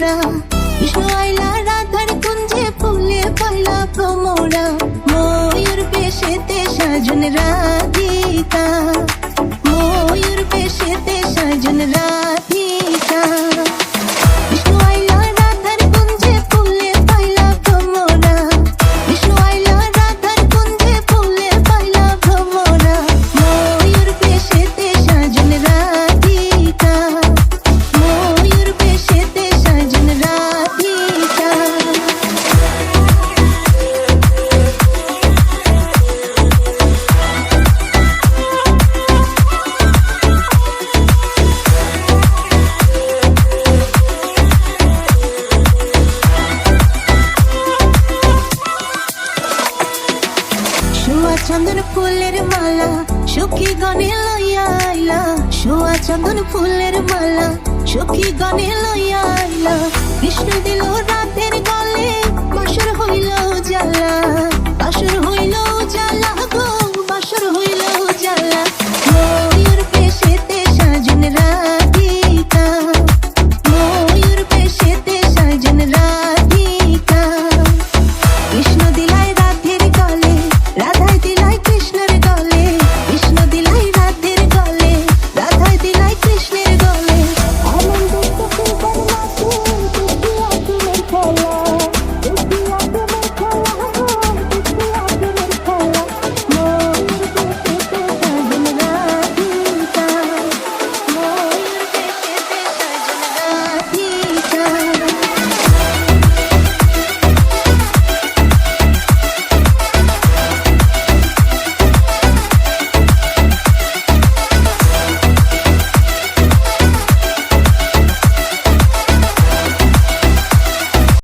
ভ্রমরা। বিষ্ণু আইলা রাধার কুঞ্জে ফুলে পাইলা ভ্রমরা। ময়ূর বেশেতে সাজন রাধিকা, ময়ূর বেশেতে সাজন রাধিকা। বিষ্ণু আইলা রাধার কুঞ্জে ফুলে পাইলা ভ্রমরা। বিষ্ণু আইলা রাধার কুঞ্জে ফুলে পাইলা ভ্রমরা। ময়ূর বেশেতে সাজন রাধিকা, ময়ূর বেশেতে সাজন রাধিকা। শোয়া চন্দন ফুলের মালা সখী গণে লইয়া আইলা। শোয়া চন্দন ফুলের মালা সখী গণে লইয়া আইলা। কৃষ্ণ দিল রাতের গলে বাসর হইল জ্বালা।